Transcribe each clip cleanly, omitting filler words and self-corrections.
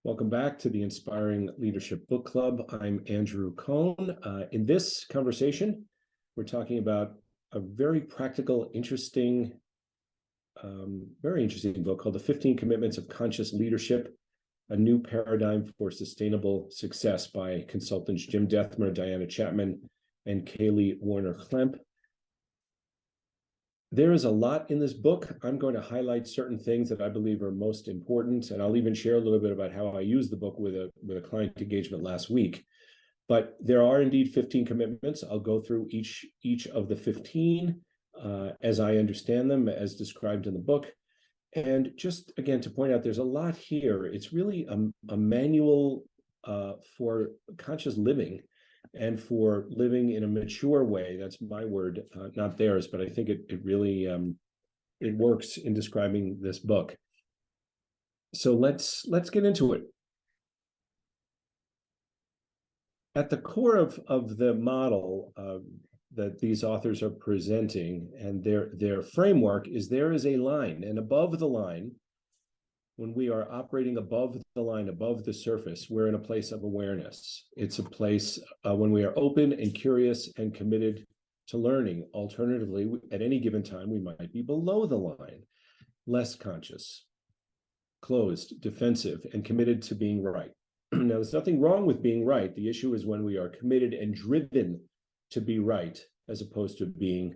Welcome back to the Inspiring Leadership Book Club. I'm Andrew Cohn. In this conversation, we're talking about a very practical, very interesting book called The 15 Commitments of Conscious Leadership, A New Paradigm for Sustainable Success by consultants Jim Dethmer, Diana Chapman, and Kaylee Warner-Klemp. There is a lot in this book. I'm going to highlight certain things that I believe are most important, and I'll even share a little bit about how I used the book with a client engagement last week. But there are indeed 15 commitments. I'll go through each of the 15 as I understand them, as described in the book. And just again to point out, there's a lot here. It's really a manual for conscious living and for living in a mature way. That's my word, not theirs, but I think it really it works in describing this book. So let's get into it. At the core of the model that these authors are presenting and their framework is there is a line, and above the line, when we are operating above the line, above the surface, we're in a place of awareness. It's a place when we are open and curious and committed to learning. Alternatively, at any given time, we might be below the line, less conscious, closed, defensive, and committed to being right. Now, there's nothing wrong with being right. The issue is when we are committed and driven to be right, as opposed to being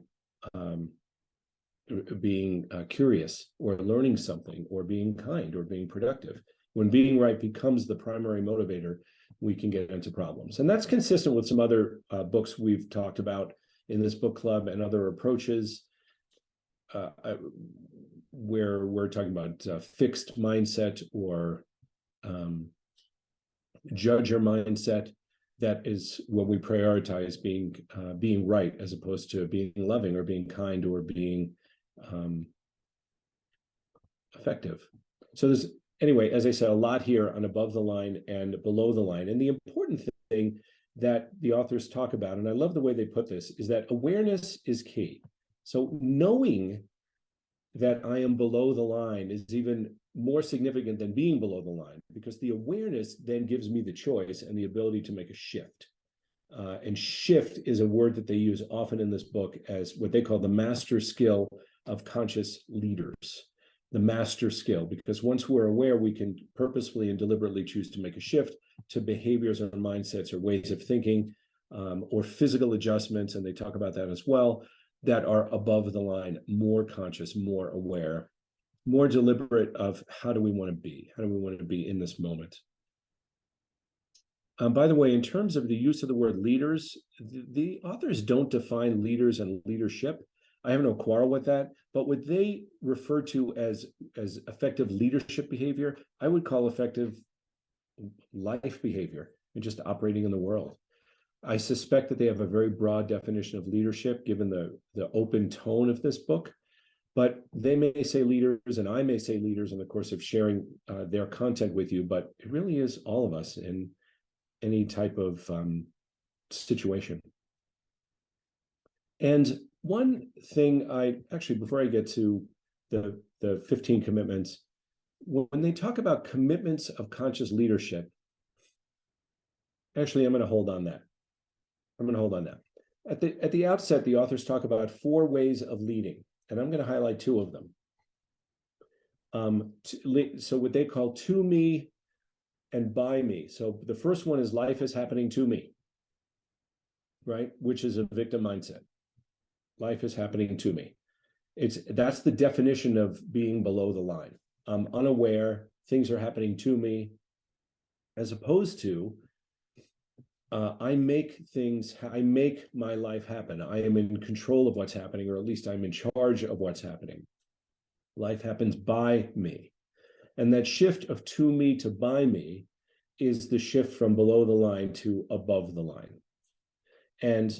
curious or learning something or being kind or being productive. When being right becomes the primary motivator, we can get into problems. And that's consistent with some other books we've talked about in this book club and other approaches where we're talking about fixed mindset or judger mindset. That is when we prioritize being right as opposed to being loving or being kind or being effective. So there's, anyway, as I said, a lot here on above the line and below the line. And the important thing that the authors talk about, and I love the way they put this, is that awareness is key. So knowing that I am below the line is even more significant than being below the line, because the awareness then gives me the choice and the ability to make a shift. And shift is a word that they use often in this book as what they call the master skill of conscious leaders. The master skill, because once we're aware, we can purposefully and deliberately choose to make a shift to behaviors or mindsets or ways of thinking or physical adjustments, and they talk about that as well, that are above the line, more conscious, more aware, more deliberate of how do we want to be? How do we want to be in this moment? By the way, in terms of the use of the word leaders, the authors don't define leaders and leadership. I have no quarrel with that, but what they refer to as effective leadership behavior, I would call effective life behavior and just operating in the world. I suspect that they have a very broad definition of leadership, given the open tone of this book, but they may say leaders and I may say leaders in the course of sharing their content with you, but it really is all of us in any type of situation. And one thing before I get to the 15 commitments, when they talk about commitments of conscious leadership, actually, I'm going to hold on that. At the outset, the authors talk about 4 ways of leading, and I'm going to highlight 2 of them. So what they call to me and by me. So the first one is life is happening to me, right? Which is a victim mindset. Life is happening to me. That's the definition of being below the line. I'm unaware, things are happening to me, as opposed to I make my life happen. I am in control of what's happening, or at least I'm in charge of what's happening. Life happens by me. And that shift of to me to by me is the shift from below the line to above the line. And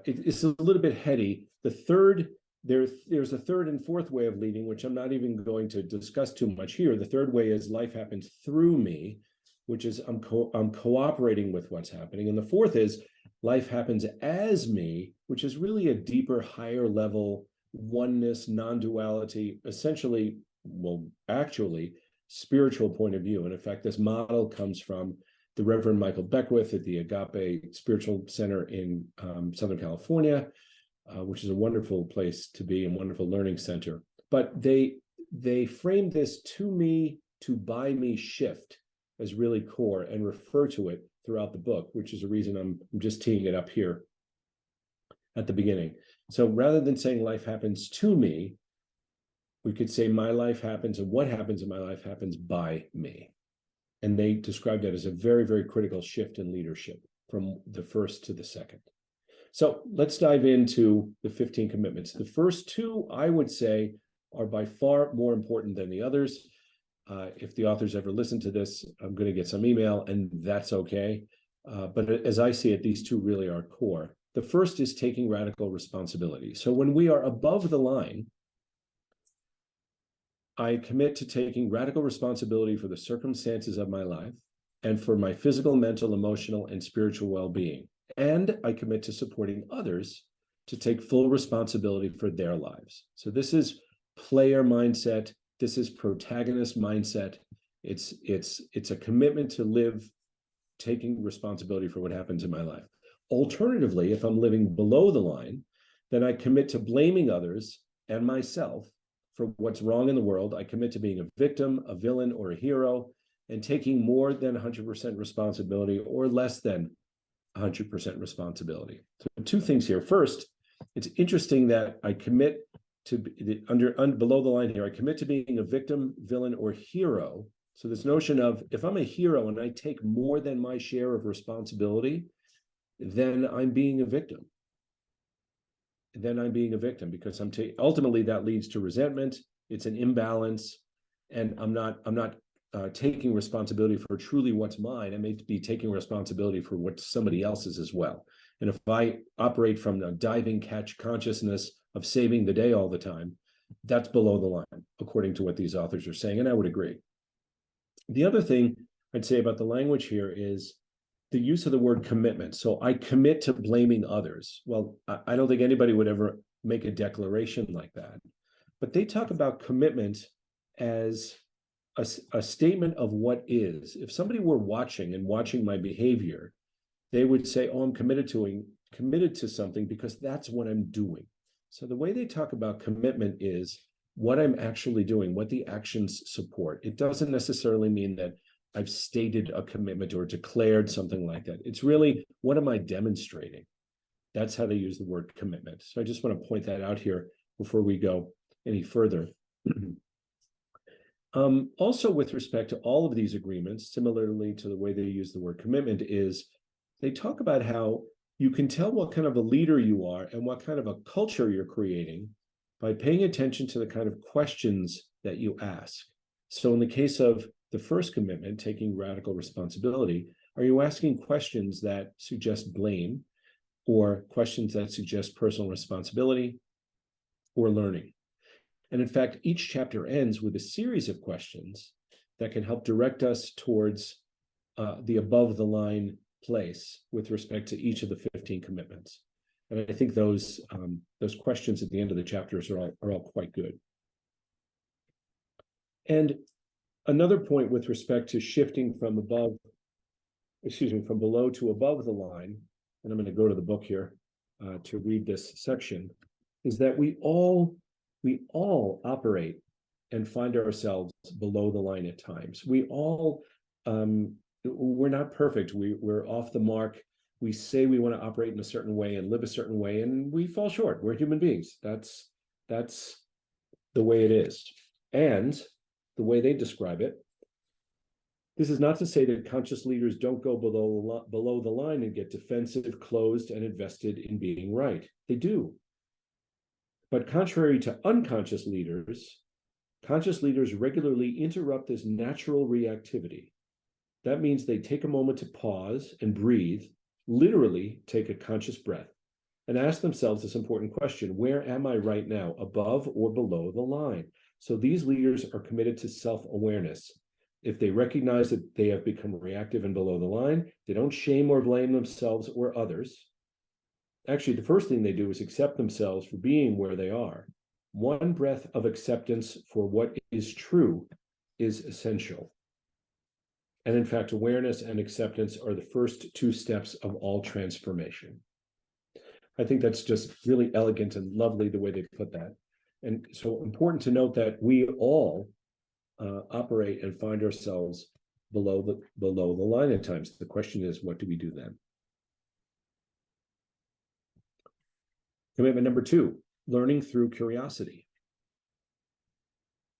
it's a little bit heady. There's a third and fourth way of leading, which I'm not even going to discuss too much here. The third way is life happens through me, which is I'm cooperating with what's happening. And the fourth is life happens as me, which is really a deeper, higher level oneness, non-duality, essentially, well, actually, spiritual point of view. And in fact, this model comes from the Reverend Michael Beckwith at the Agape Spiritual Center in Southern California, which is a wonderful place to be and wonderful learning center. But they frame this to me, to by me shift as really core and refer to it throughout the book, which is a reason I'm just teeing it up here at the beginning. So rather than saying life happens to me, we could say my life happens, and what happens in my life happens by me. And they describe that as a very, very critical shift in leadership from the first to the second. So let's dive into the 15 commitments. The first two, I would say, are by far more important than the others. If the authors ever listen to this, I'm going to get some email, and that's okay. But as I see it, these two really are core. The first is taking radical responsibility. So when we are above the line, I commit to taking radical responsibility for the circumstances of my life and for my physical, mental, emotional, and spiritual well-being. And I commit to supporting others to take full responsibility for their lives. So this is player mindset. This is protagonist mindset. It's a commitment to live taking responsibility for what happens in my life. Alternatively, if I'm living below the line, then I commit to blaming others and myself for what's wrong in the world. I commit to being a victim, a villain, or a hero, and taking more than 100% responsibility or less than 100% responsibility. So two things here. First, it's interesting that I commit to below the line here. I commit to being a victim, villain, or hero. So this notion of if I'm a hero and I take more than my share of responsibility, then I'm being a victim. Then I'm being a victim because ultimately that leads to resentment. It's an imbalance, and I'm not taking responsibility for truly what's mine. I may be taking responsibility for what somebody else's as well. And if I operate from a diving catch consciousness of saving the day all the time, that's below the line, according to what these authors are saying, and I would agree. The other thing I'd say about the language here is the use of the word commitment. So I commit to blaming others. Well, I don't think anybody would ever make a declaration like that. But they talk about commitment as a statement of what is. If somebody were watching my behavior, they would say, oh, I'm committed to something because that's what I'm doing. So the way they talk about commitment is what I'm actually doing, what the actions support. It doesn't necessarily mean that I've stated a commitment or declared something like that. It's really, what am I demonstrating? That's how they use the word commitment. So I just want to point that out here before we go any further. Also, with respect to all of these agreements, similarly to the way they use the word commitment, is they talk about how you can tell what kind of a leader you are and what kind of a culture you're creating by paying attention to the kind of questions that you ask. So in the case of the first commitment, taking radical responsibility, are you asking questions that suggest blame or questions that suggest personal responsibility or learning? And in fact, each chapter ends with a series of questions that can help direct us towards the above the line place with respect to each of the 15 commitments. And I think those questions at the end of the chapters are all quite good. And another point with respect to shifting from below to above the line, and I'm going to go to the book here to read this section, is that we all operate and find ourselves below the line at times. We all, we're not perfect. We're off the mark. We say we want to operate in a certain way and live a certain way, and we fall short. We're human beings. That's the way it is. And the way they describe it, this is not to say that conscious leaders don't go below the line and get defensive, closed, and invested in being right. They do. But contrary to unconscious leaders, conscious leaders regularly interrupt this natural reactivity. That means they take a moment to pause and breathe, literally take a conscious breath, and ask themselves this important question: where am I right now, above or below the line? So these leaders are committed to self-awareness. If they recognize that they have become reactive and below the line, they don't shame or blame themselves or others. Actually, the first thing they do is accept themselves for being where they are. One breath of acceptance for what is true is essential. And in fact, awareness and acceptance are the first two steps of all transformation. I think that's just really elegant and lovely the way they put that. And so important to note that we all operate and find ourselves below the line at times. The question is, what do we do then? Commitment number 2, learning through curiosity.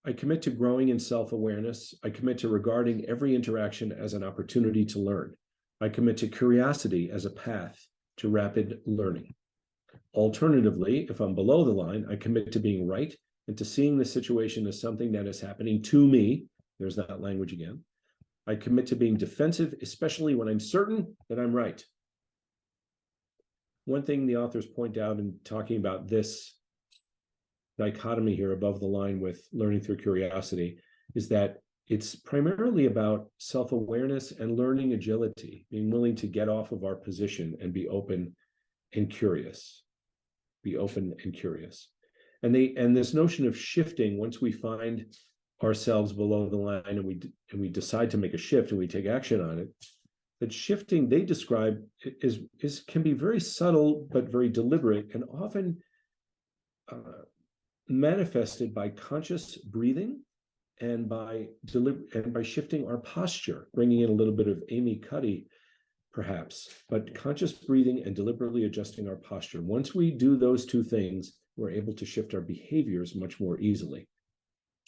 I commit to growing in self-awareness. I commit to regarding every interaction as an opportunity to learn. I commit to curiosity as a path to rapid learning. Alternatively, if I'm below the line, I commit to being right and to seeing the situation as something that is happening to me. There's that language again. I commit to being defensive, especially when I'm certain that I'm right. One thing the authors point out in talking about this dichotomy here above the line with learning through curiosity is that it's primarily about self-awareness and learning agility, being willing to get off of our position and be open and curious. Be open and curious. And this notion of shifting, once we find ourselves below the line and we decide to make a shift and we take action on it, that shifting they describe can be very subtle but very deliberate, and often manifested by conscious breathing and by shifting our posture, bringing in a little bit of Amy Cuddy, perhaps, but conscious breathing and deliberately adjusting our posture. Once we do those two things, we're able to shift our behaviors much more easily,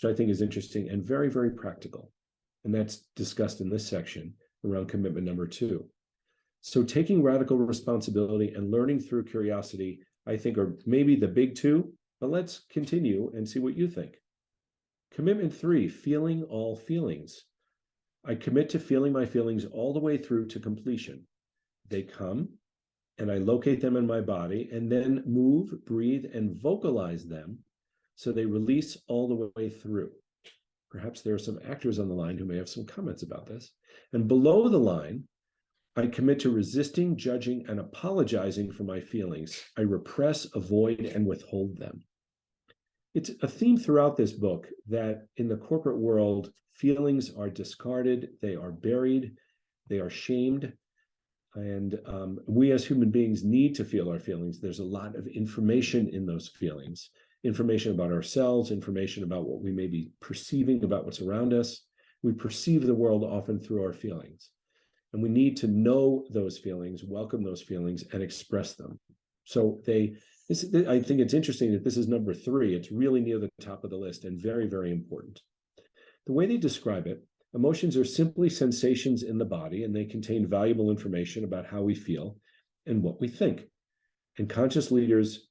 which I think is interesting and very, very practical. And that's discussed in this section around commitment number 2. So taking radical responsibility and learning through curiosity, I think, are maybe the big two, but let's continue and see what you think. Commitment 3, feeling all feelings. I commit to feeling my feelings all the way through to completion. They come, and I locate them in my body, and then move, breathe, and vocalize them so they release all the way through. Perhaps there are some actors on the line who may have some comments about this. And below the line, I commit to resisting, judging, and apologizing for my feelings. I repress, avoid, and withhold them. It's a theme throughout this book that in the corporate world, feelings are discarded, they are buried, they are shamed, and we as human beings need to feel our feelings. There's a lot of information in those feelings, information about ourselves, information about what we may be perceiving about what's around us. We perceive the world often through our feelings, and we need to know those feelings, welcome those feelings, and express them. So I think it's interesting that this is number 3. It's really near the top of the list and very, very important. The way they describe it, emotions are simply sensations in the body, and they contain valuable information about how we feel and what we think. And conscious leaders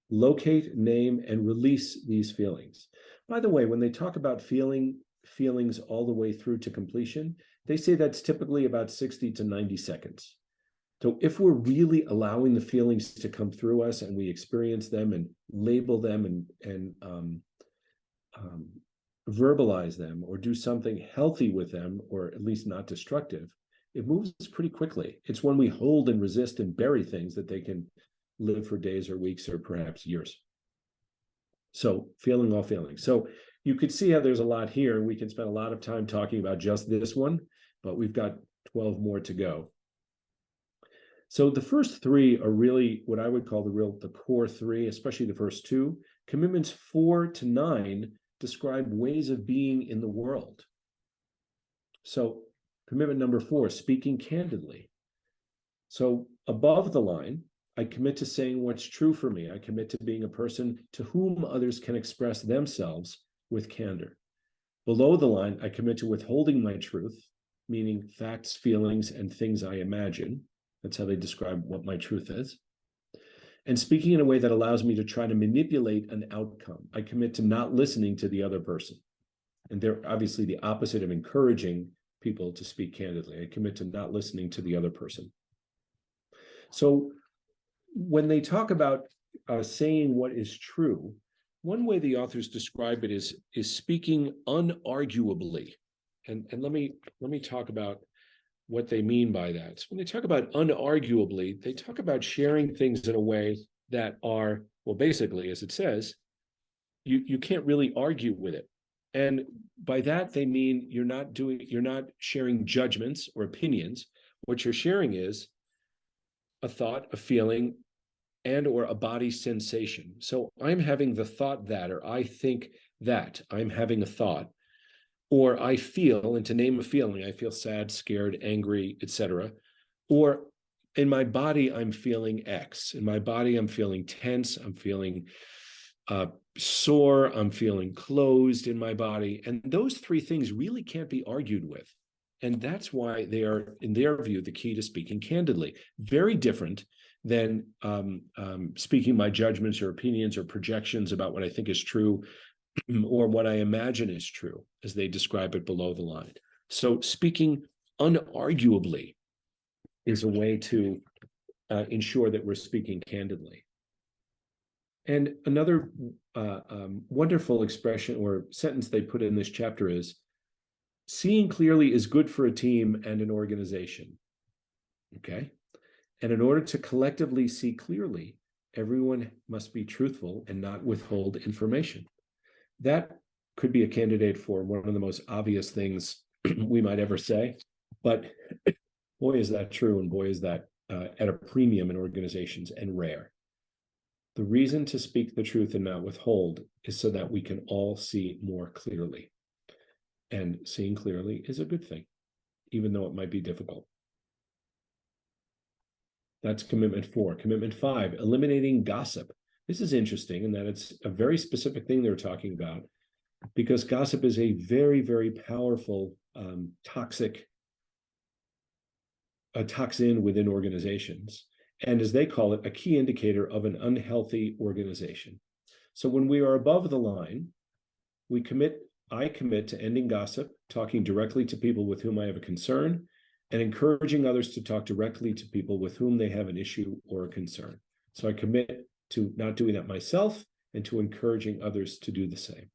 locate, name, and release these feelings. By the way, when they talk about feelings all the way through to completion, they say that's typically about 60 to 90 seconds. So if we're really allowing the feelings to come through us and we experience them and label them and verbalize them or do something healthy with them, or at least not destructive, it moves pretty quickly. It's when we hold and resist and bury things that they can live for days or weeks or perhaps years. So feeling all feelings. So you could see how there's a lot here, and we can spend a lot of time talking about just this one, but we've got 12 more to go. So the first 3 are really what I would call the core 3, especially the first 2. Commitments 4 to 9 describe ways of being in the world. So commitment number 4, speaking candidly. So above the line, I commit to saying what's true for me. I commit to being a person to whom others can express themselves with candor. Below the line, I commit to withholding my truth, meaning facts, feelings, and things I imagine. That's how they describe what my truth is. And speaking in a way that allows me to try to manipulate an outcome. I commit to not listening to the other person. And they're obviously the opposite of encouraging people to speak candidly. I commit to not listening to the other person. So when they talk about saying what is true, one way the authors describe it is speaking unarguably. And let me talk about what they mean by that. So when they talk about unarguably, they talk about sharing things in a way that are, well, basically, as it says, you can't really argue with it. And by that, they mean you're not sharing judgments or opinions. What you're sharing is a thought, a feeling, and or a body sensation. So I'm having the thought that, or I think that I'm having a thought, or I feel, and to name a feeling, I feel sad, scared, angry, etc. Or in my body, I'm feeling X. In my body, I'm feeling tense. I'm feeling sore. I'm feeling closed in my body. And those three things really can't be argued with. And that's why they are, in their view, the key to speaking candidly. Very different than speaking my judgments or opinions or projections about what I think is true or what I imagine is true, as they describe it below the line. So speaking unarguably is a way to ensure that we're speaking candidly. And another wonderful expression or sentence they put in this chapter is, seeing clearly is good for a team and an organization. Okay? And in order to collectively see clearly, everyone must be truthful and not withhold information. That could be a candidate for one of the most obvious things we might ever say, but boy, is that true, and boy, is that at a premium in organizations and rare. The reason to speak the truth and not withhold is so that we can all see more clearly. And seeing clearly is a good thing, even though it might be difficult. That's commitment 4. Commitment 5, eliminating gossip. This is interesting in that it's a very specific thing they're talking about, because gossip is a very, very powerful toxin within organizations. And as they call it, a key indicator of an unhealthy organization. So when we are above the line, I commit to ending gossip, talking directly to people with whom I have a concern, and encouraging others to talk directly to people with whom they have an issue or a concern. So I commit to not doing that myself and to encouraging others to do the same.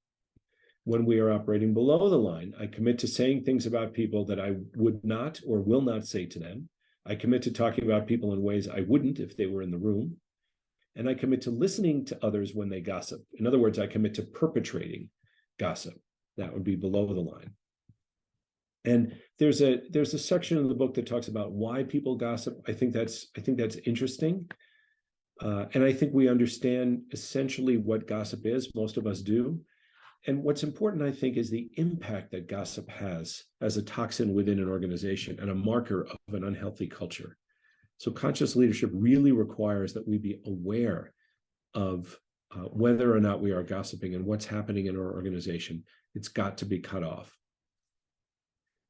When we are operating below the line, I commit to saying things about people that I would not or will not say to them. I commit to talking about people in ways I wouldn't if they were in the room. And I commit to listening to others when they gossip. In other words, I commit to perpetrating gossip. That would be below the line. And there's a section in the book that talks about why people gossip. I think that's interesting. And I think we understand essentially what gossip is. Most of us do. And what's important, I think, is the impact that gossip has as a toxin within an organization and a marker of an unhealthy culture. So conscious leadership really requires that we be aware of whether or not we are gossiping and what's happening in our organization. It's got to be cut off.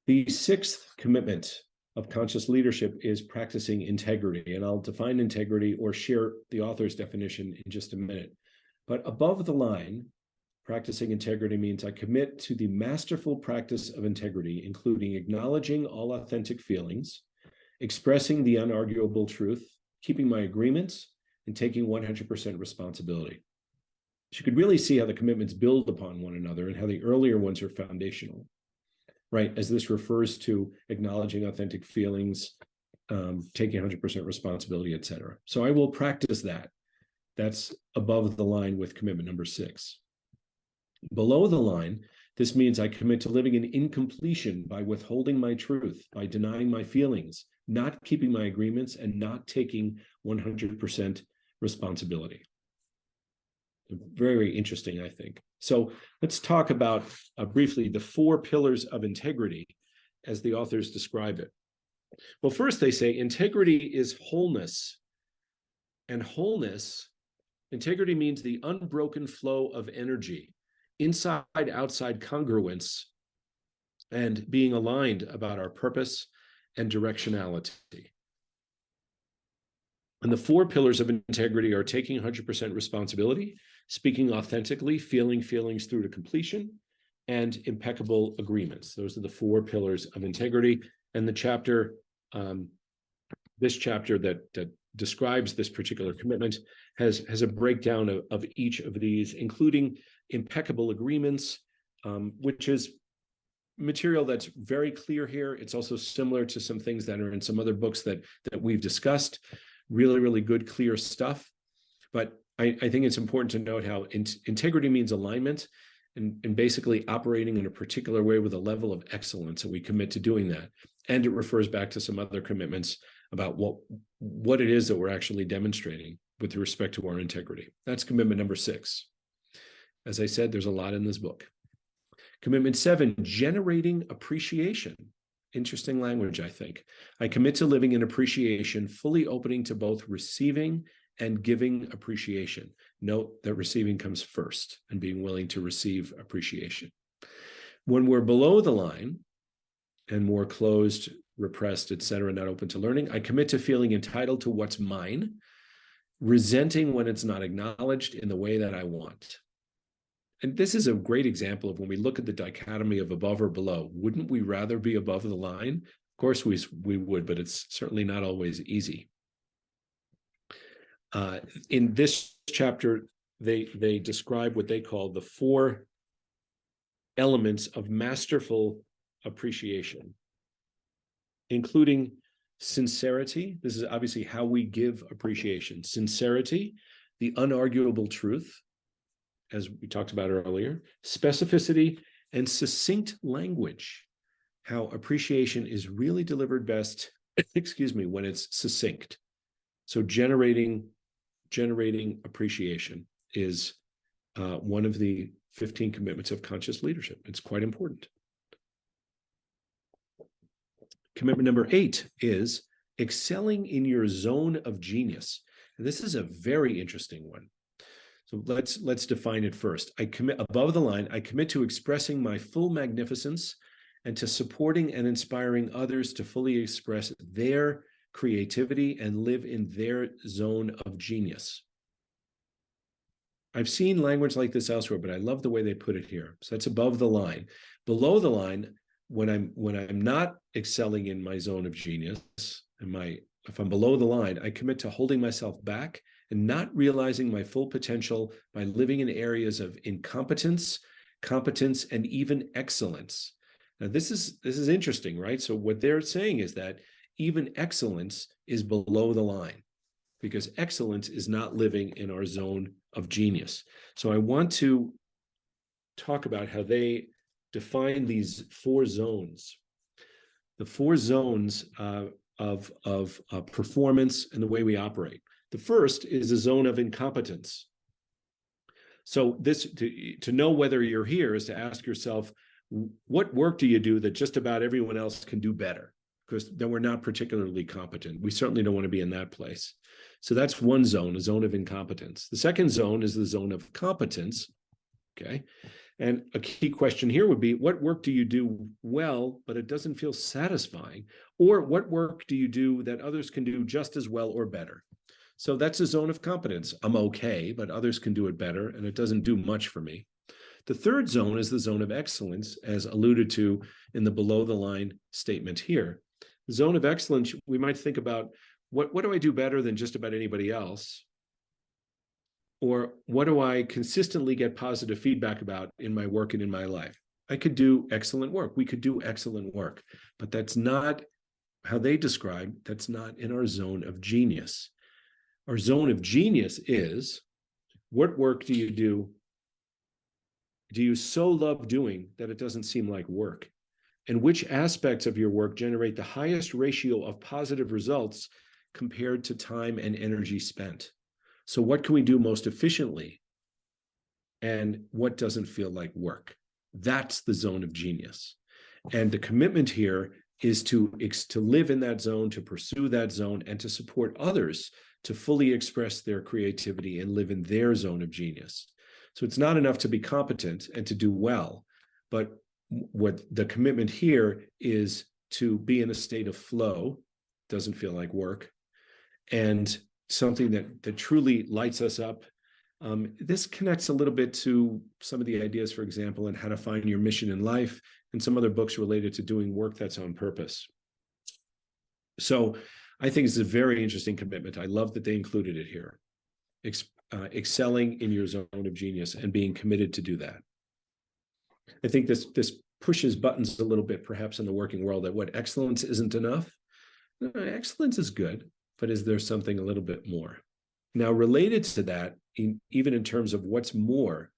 The 6th commitment of conscious leadership is practicing integrity. And I'll define integrity or share the author's definition in just a minute. But above the line, practicing integrity means I commit to the masterful practice of integrity, including acknowledging all authentic feelings, expressing the unarguable truth, keeping my agreements, and taking 100% responsibility. So you could really see how the commitments build upon one another and how the earlier ones are foundational, right? As this refers to acknowledging authentic feelings, taking 100% responsibility, et cetera. So I will practice that. That's above the line with commitment number 6. Below the line, this means I commit to living in incompletion by withholding my truth, by denying my feelings, not keeping my agreements, and not taking 100% responsibility. Very interesting, I think. So let's talk about briefly the 4 pillars of integrity as the authors describe it. Well, first they say integrity is wholeness. And wholeness, integrity means the unbroken flow of energy, inside-outside congruence, and being aligned about our purpose and directionality. And the 4 pillars of integrity are taking 100% responsibility, speaking authentically, feeling feelings through to completion, and impeccable agreements. Those are the 4 pillars of integrity. And the chapter, this chapter that describes this particular commitment has a breakdown of each of these, including impeccable agreements, which is material that's very clear here. It's also similar to some things that are in some other books that we've discussed. Really, really good, clear stuff. But I think it's important to note how integrity means alignment. and basically operating in a particular way with a level of excellence, and we commit to doing that. And it refers back to some other commitments about what it is that we're actually demonstrating with respect to our integrity. That's commitment number 6. As I said, there's a lot in this book. Commitment 7, generating appreciation. Interesting language, I think. I commit to living in appreciation, fully opening to both receiving and giving appreciation. Note that receiving comes first, and being willing to receive appreciation. When we're below the line and more closed, repressed, etc., not open to learning, I commit to feeling entitled to what's mine, resenting when it's not acknowledged in the way that I want. And this is a great example of when we look at the dichotomy of above or below. Wouldn't we rather be above the line? Of course we would, but it's certainly not always easy. In this chapter, they describe what they call the 4 elements of masterful appreciation, including sincerity. This is obviously how we give appreciation. Sincerity, the unarguable truth, as we talked about earlier, specificity, and succinct language. How appreciation is really delivered best, when it's succinct. So generating appreciation is one of the 15 commitments of conscious leadership. It's quite important. Commitment number 8 is excelling in your zone of genius. And this is a very interesting one. So let's define it first. I commit above the line, I commit to expressing my full magnificence and to supporting and inspiring others to fully express their creativity and live in their zone of genius. I've seen language like this elsewhere, but I love the way they put it here. So that's above the line. Below the line, when I'm not excelling in my zone of genius, if I'm below the line, I commit to holding myself back and not realizing my full potential by living in areas of incompetence, competence, and even excellence. Now, this is interesting, right? So what they're saying is that even excellence is below the line, because excellence is not living in our zone of genius. So I want to talk about how they define these 4 zones. The 4 zones of performance and the way we operate. The first is a zone of incompetence. So this to know whether you're here is to ask yourself, what work do you do that just about everyone else can do better? Because then we're not particularly competent. We certainly don't want to be in that place. So that's one zone, a zone of incompetence. The second zone is the zone of competence. Okay. And a key question here would be, what work do you do well, but it doesn't feel satisfying? Or what work do you do that others can do just as well or better? So that's a zone of competence. I'm okay, but others can do it better, and it doesn't do much for me. The third zone is the zone of excellence, as alluded to in the below the line statement here. The zone of excellence, we might think about, what do I do better than just about anybody else? Or what do I consistently get positive feedback about in my work and in my life? I could do excellent work. We could do excellent work, but that's not how they describe, that's not in our zone of genius. Our zone of genius is, what work do you so love doing that it doesn't seem like work? And which aspects of your work generate the highest ratio of positive results compared to time and energy spent? So what can we do most efficiently? And what doesn't feel like work? That's the zone of genius. And the commitment here is to live in that zone, to pursue that zone, and to support others to fully express their creativity and live in their zone of genius. So it's not enough to be competent and to do well, but what the commitment here is to be in a state of flow, doesn't feel like work, and something that truly lights us up. This connects a little bit to some of the ideas, for example, in How to Find Your Mission in Life and some other books related to doing work that's on purpose. So I think it's a very interesting commitment. I love that they included it here. Excelling in your zone of genius and being committed to do that. I think this pushes buttons a little bit, perhaps in the working world, that what excellence isn't enough. Excellence is good, but is there something a little bit more? Now, related to that, even in terms of what's more,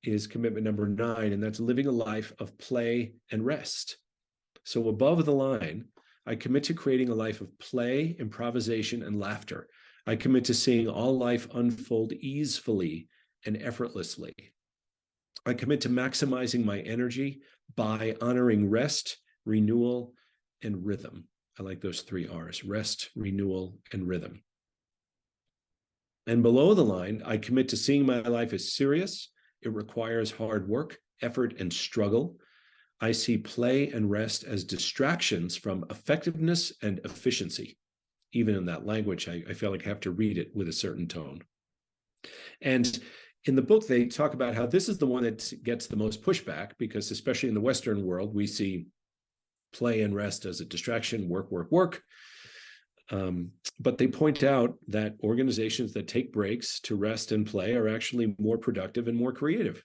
is commitment number 9, and that's living a life of play and rest. So above the line, I commit to creating a life of play, improvisation, and laughter. I commit to seeing all life unfold easily and effortlessly. I commit to maximizing my energy by honoring rest, renewal, and rhythm. I like those 3 R's: rest, renewal, and rhythm. And below the line, I commit to seeing my life as serious. It requires hard work, effort, and struggle. I see play and rest as distractions from effectiveness and efficiency. Even in that language, I feel like I have to read it with a certain tone. And in the book, they talk about how this is the one that gets the most pushback, because especially in the Western world, we see play and rest as a distraction, work, work, work. But they point out that organizations that take breaks to rest and play are actually more productive and more creative.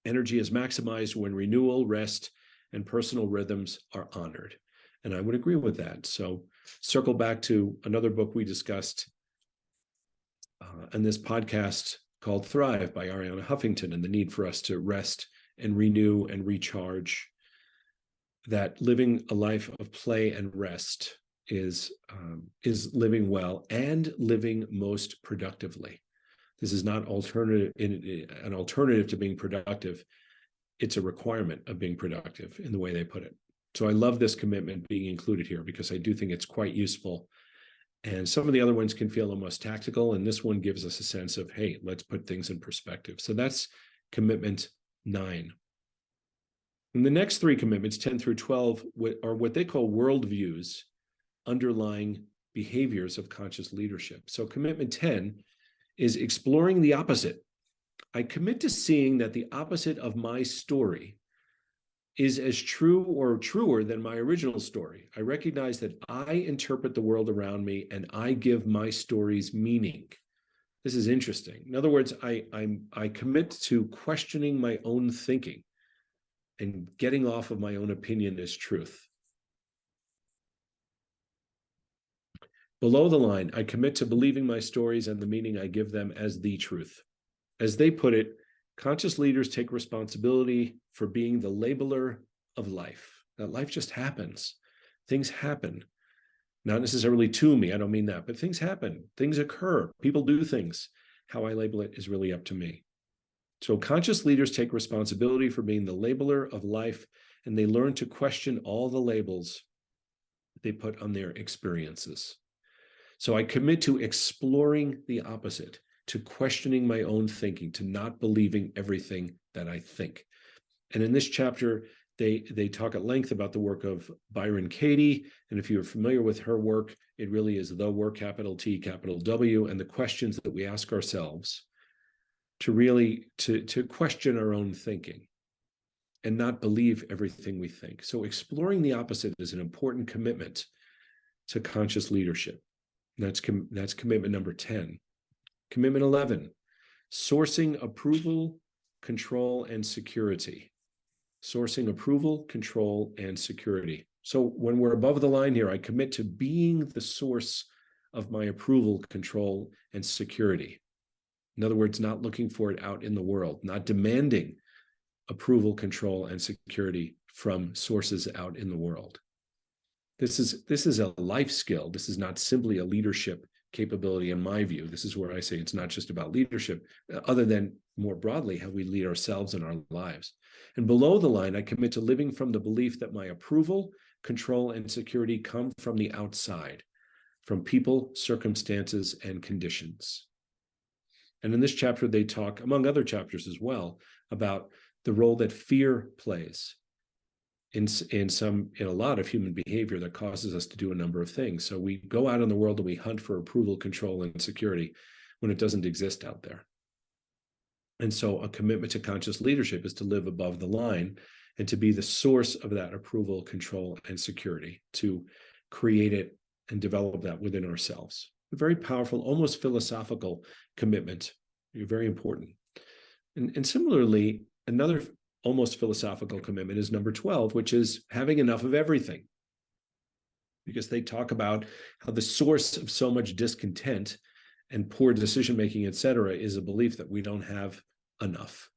Energy is maximized when renewal, rest, and personal rhythms are honored. And I would agree with that. So circle back to another book we discussed in this podcast called Thrive by Arianna Huffington, and the need for us to rest and renew and recharge. That living a life of play and rest is living well and living most productively. This is not an alternative to being productive. It's a requirement of being productive in the way they put it. So I love this commitment being included here, because I do think it's quite useful. And some of the other ones can feel almost tactical, and this one gives us a sense of, hey, let's put things in perspective. So that's commitment 9. And the next 3 commitments, 10 through 12, are what they call worldviews underlying behaviors of conscious leadership. So commitment 10 is exploring the opposite. I commit to seeing that the opposite of my story is as true or truer than my original story. I recognize that I interpret the world around me and I give my stories meaning. This is interesting. In other words, I commit to questioning my own thinking and getting off of my own opinion as truth. Below the line, I commit to believing my stories and the meaning I give them as the truth. As they put it, conscious leaders take responsibility for being the labeler of life. That life just happens. Things happen. Not necessarily to me, I don't mean that, but things happen. Things occur. People do things. How I label it is really up to me. So conscious leaders take responsibility for being the labeler of life, and they learn to question all the labels they put on their experiences. So I commit to exploring the opposite, to questioning my own thinking, to not believing everything that I think. And in this chapter, they talk at length about the work of Byron Katie. And if you're familiar with her work, it really is the work, capital T, capital W, and the questions that we ask ourselves to really to question our own thinking and not believe everything we think. So exploring the opposite is an important commitment to conscious leadership. That's commitment number 10. Commitment 11, sourcing approval, control, and security. Sourcing approval, control, and security. So when we're above the line here, I commit to being the source of my approval, control, and security. In other words, not looking for it out in the world, not demanding approval, control, and security from sources out in the world. This is a life skill. This is not simply a leadership capability, in my view. This is where I say it's not just about leadership, other than more broadly how we lead ourselves in our lives. And below the line, I commit to living from the belief that my approval, control, and security come from the outside, from people, circumstances, and conditions. And in this chapter, they talk, among other chapters as well, about the role that fear plays in a lot of human behavior that causes us to do a number of things. So we go out in the world and we hunt for approval, control, and security when it doesn't exist out there. And so a commitment to conscious leadership is to live above the line and to be the source of that approval, control, and security, to create it and develop that within ourselves. A very powerful, almost philosophical commitment, very important. And similarly, another almost philosophical commitment is number 12, which is having enough of everything. Because they talk about how the source of so much discontent and poor decision-making, et cetera, is a belief that we don't have enough.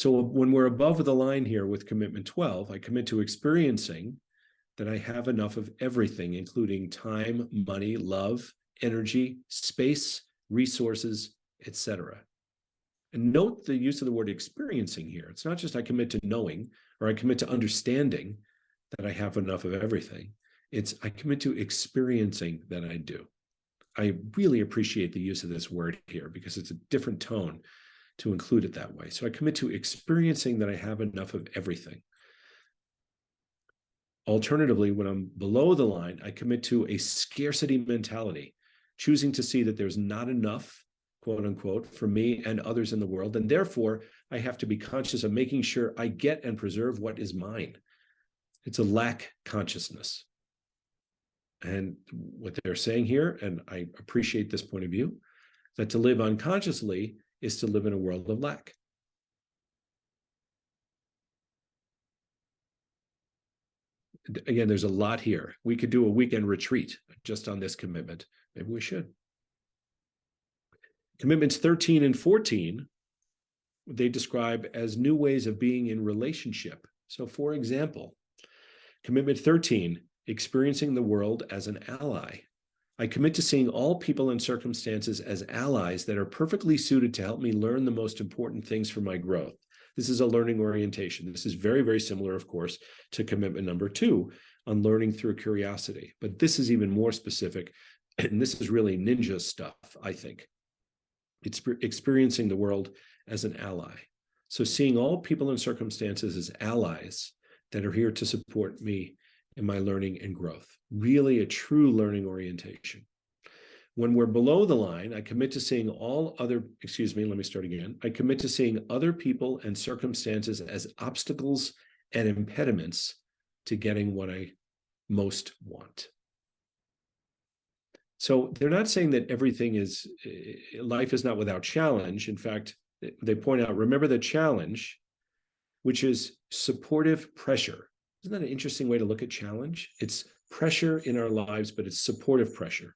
So when we're above the line here with commitment 12, I commit to experiencing that I have enough of everything, including time, money, love, energy, space, resources, etc. And note the use of the word experiencing here. It's not just I commit to knowing or I commit to understanding that I have enough of everything. It's I commit to experiencing that I do. I really appreciate the use of this word here because it's a different tone to include it that way. So I commit to experiencing that I have enough of everything. Alternatively, when I'm below the line, I commit to a scarcity mentality, choosing to see that there's not enough, quote unquote, for me and others in the world. And therefore, I have to be conscious of making sure I get and preserve what is mine. It's a lack consciousness. And what they're saying here, and I appreciate this point of view, that to live unconsciously is to live in a world of lack. Again, there's a lot here. We could do a weekend retreat just on this commitment. Maybe we should. Commitments 13 and 14, they describe as new ways of being in relationship. So for example, commitment 13, experiencing the world as an ally. I commit to seeing all people and circumstances as allies that are perfectly suited to help me learn the most important things for my growth. This is a learning orientation. This is very, very similar, of course, to commitment number 2 on learning through curiosity. But this is even more specific, and this is really ninja stuff, I think. It's experiencing the world as an ally. So seeing all people and circumstances as allies that are here to support me in my learning and growth. Really a true learning orientation. When we're below the line, I commit to seeing I commit to seeing other people and circumstances as obstacles and impediments to getting what I most want. So they're not saying that life is not without challenge. In fact, they point out, remember the challenge, which is supportive pressure. Isn't that an interesting way to look at challenge? It's pressure in our lives, but it's supportive pressure.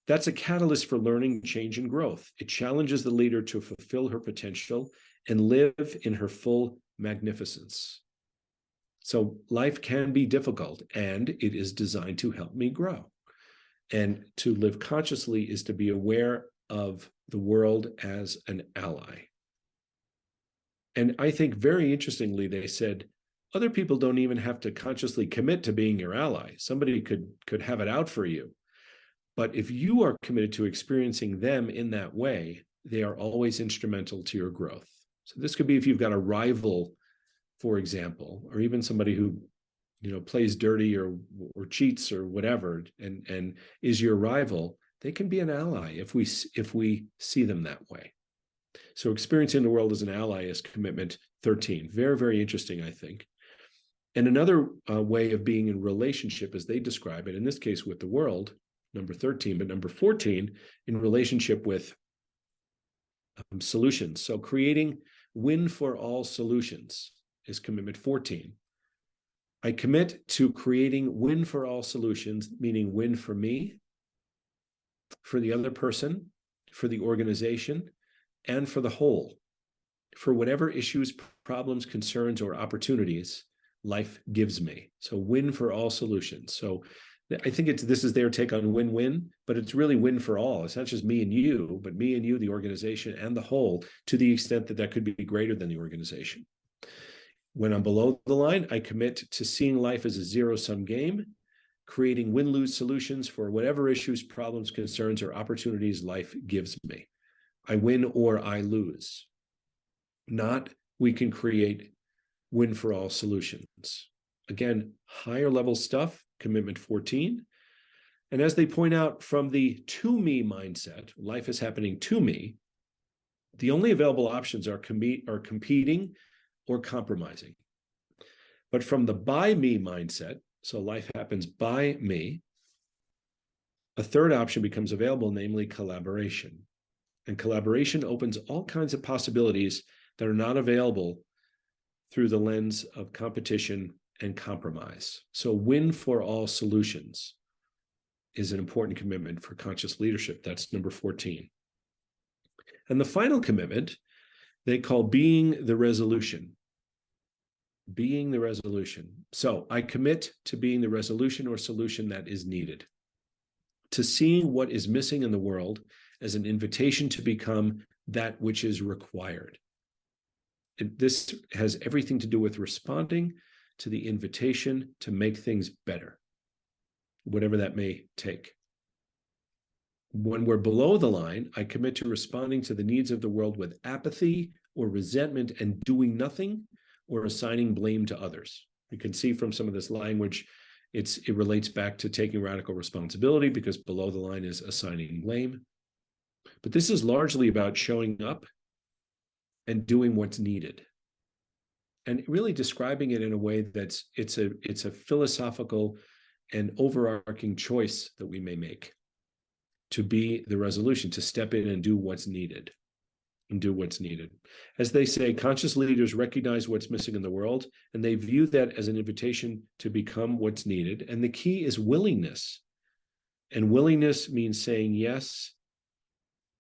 That's a catalyst for learning, change, and growth. It challenges the leader to fulfill her potential and live in her full magnificence. So life can be difficult, and it is designed to help me grow. And to live consciously is to be aware of the world as an ally. And I think very interestingly, they said, other people don't even have to consciously commit to being your ally. Somebody could have it out for you. But if you are committed to experiencing them in that way, they are always instrumental to your growth. So this could be if you've got a rival, for example, or even somebody who plays dirty or cheats or whatever, and is your rival. They can be an ally if we see them that way. So experiencing the world as an ally is commitment 13. Very, very interesting, I think. And another way of being in relationship, as they describe it, in this case with the world, number 13, but number 14, in relationship with solutions. So creating win for all solutions is commitment 14. I commit to creating win for all solutions, meaning win for me, for the other person, for the organization, and for the whole, for whatever issues, problems, concerns, or opportunities life gives me. So win for all solutions. So I think this is their take on win-win, but it's really win for all. It's not just me and you, but me and you, the organization, and the whole, to the extent that could be greater than the organization. When I'm below the line, I commit to seeing life as a zero-sum game, creating win-lose solutions for whatever issues, problems, concerns, or opportunities life gives me. I win or I lose. Not we can create win for all solutions. Again, higher level stuff, commitment 14. And as they point out, from the to me mindset, life is happening to me, the only available options are competing or compromising. But from the by me mindset, so life happens by me, a third option becomes available, namely collaboration. And collaboration opens all kinds of possibilities that are not available through the lens of competition and compromise. So win for all solutions is an important commitment for conscious leadership. That's number 14. And the final commitment they call being the resolution. Being the resolution. So I commit to being the resolution or solution that is needed, to seeing what is missing in the world as an invitation to become that which is required. This has everything to do with responding to the invitation to make things better, whatever that may take. When we're below the line, I commit to responding to the needs of the world with apathy or resentment and doing nothing or assigning blame to others. You can see from some of this language, it relates back to taking radical responsibility, because below the line is assigning blame. But this is largely about showing up and doing what's needed, and really describing it in a way that's it's a philosophical and overarching choice that we may make, to be the resolution, to step in and do what's needed. And do what's needed. As they say, conscious leaders recognize what's missing in the world, and they view that as an invitation to become what's needed. And the key is willingness. And willingness means saying yes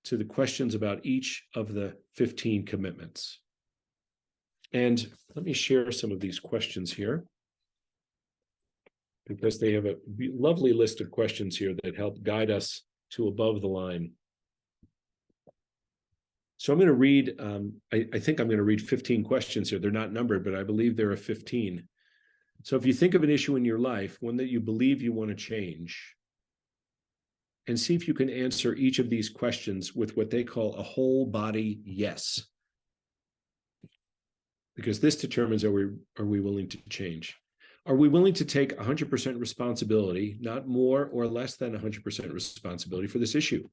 to the questions about each of the 15 commitments. And let me share some of these questions here, because they have a lovely list of questions here that help guide us to above the line. So I'm going to read, I think I'm going to read 15 questions here. They're not numbered, but I believe there are 15. So if you think of an issue in your life, one that you believe you want to change, and see if you can answer each of these questions with what they call a whole body yes. Because this determines, are we willing to change? Are we willing to take 100% responsibility, not more or less than 100% responsibility for this issue?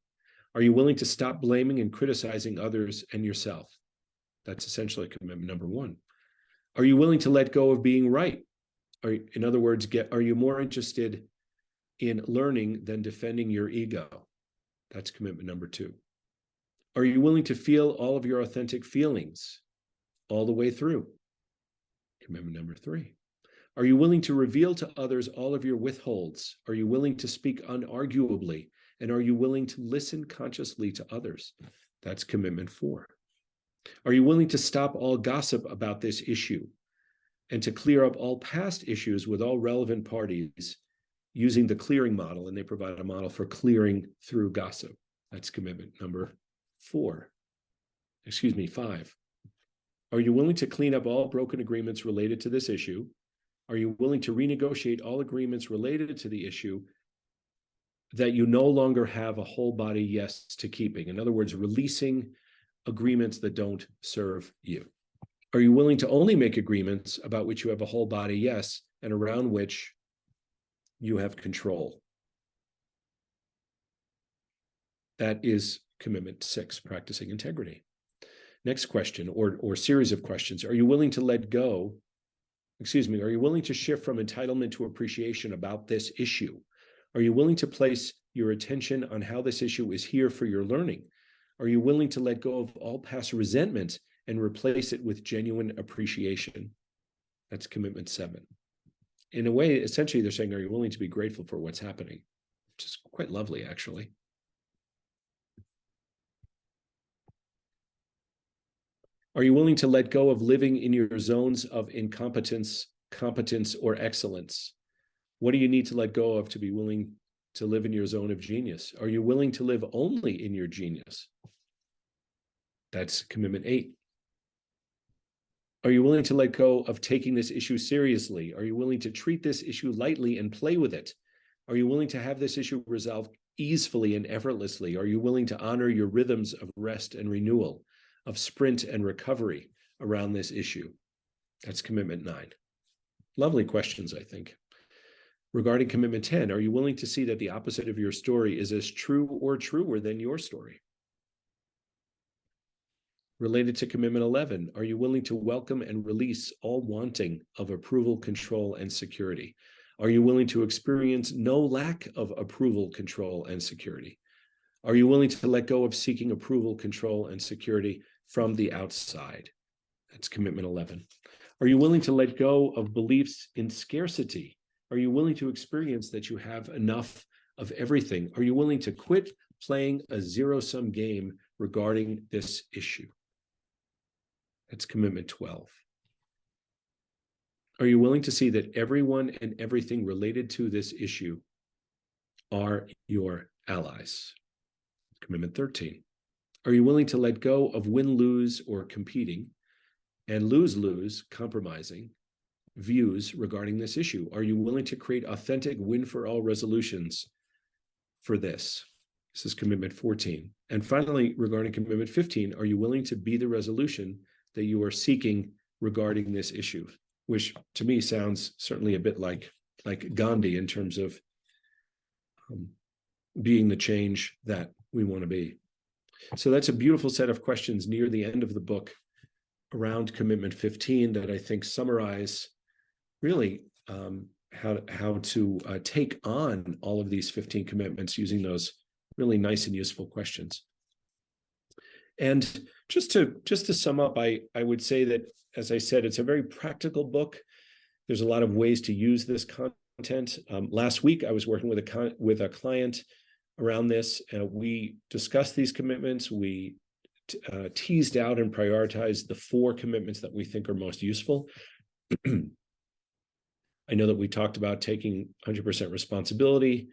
Are you willing to stop blaming and criticizing others and yourself? That's essentially commitment number one. Are you willing to let go of being right? In other words, are you more interested in learning than defending your ego? That's commitment number two. Are you willing to feel all of your authentic feelings all the way through? Commitment number three. Are you willing to reveal to others all of your withholds? Are you willing to speak unarguably? And are you willing to listen consciously to others? That's commitment four. Are you willing to stop all gossip about this issue and to clear up all past issues with all relevant parties using the clearing model? And they provide a model for clearing through gossip. That's commitment number five. Are you willing to clean up all broken agreements related to this issue? Are you willing to renegotiate all agreements related to the issue that you no longer have a whole body yes to keeping? In other words, releasing agreements that don't serve you. Are you willing to only make agreements about which you have a whole body yes and around which you have control? That is commitment 6, practicing integrity. Next question, or series of questions. Are you willing to are you willing to shift from entitlement to appreciation about this issue? Are you willing to place your attention on how this issue is here for your learning? Are you willing to let go of all past resentment and replace it with genuine appreciation? That's commitment 7. In a way, essentially, they're saying, are you willing to be grateful for what's happening? Which is quite lovely, actually. Are you willing to let go of living in your zones of incompetence, competence, or excellence? What do you need to let go of to be willing to live in your zone of genius? Are you willing to live only in your genius? That's commitment 8. Are you willing to let go of taking this issue seriously? Are you willing to treat this issue lightly and play with it? Are you willing to have this issue resolved easily and effortlessly? Are you willing to honor your rhythms of rest and renewal, of sprint and recovery around this issue? That's commitment 9. Lovely questions, I think. Regarding commitment 10, are you willing to see that the opposite of your story is as true or truer than your story? Related to commitment 11, are you willing to welcome and release all wanting of approval, control, and security? Are you willing to experience no lack of approval, control, and security? Are you willing to let go of seeking approval, control, and security from the outside? That's commitment 11. Are you willing to let go of beliefs in scarcity? Are you willing to experience that you have enough of everything? Are you willing to quit playing a zero-sum game regarding this issue? That's commitment 12. Are you willing to see that everyone and everything related to this issue are your allies? Commitment 13. Are you willing to let go of win-lose or competing and lose-lose, compromising views regarding this issue? Are you willing to create authentic win-for-all resolutions for this? This is commitment 14. And finally, regarding commitment 15, are you willing to be the resolution that you are seeking regarding this issue? Which to me sounds certainly a bit like Gandhi in terms of being the change that we want to be. So that's a beautiful set of questions near the end of the book around commitment 15 that I think summarize really how to take on all of these 15 commitments using those really nice and useful questions. And just to sum up, I would say that, as I said, it's a very practical book. There's a lot of ways to use this content. Last week, I was working with a client around this. We discussed these commitments. We teased out and prioritized the 4 commitments that we think are most useful. I know that we talked about taking 100% responsibility,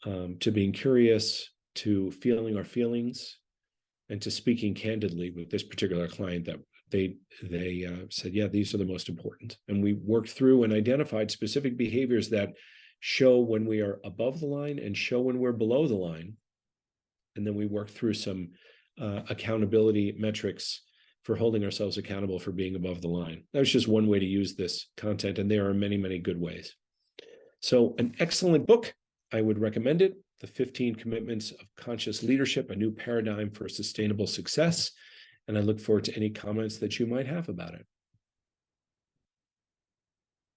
to being curious, to feeling our feelings, and to speaking candidly with this particular client that they said, yeah, these are the most important. And we worked through and identified specific behaviors that show when we are above the line and show when we're below the line. And then we worked through some accountability metrics for holding ourselves accountable for being above the line. That was just one way to use this content, and there are many, many good ways. So an excellent book. I would recommend it. The 15 Commitments of Conscious Leadership, a New Paradigm for Sustainable Success. And I look forward to any comments that you might have about it.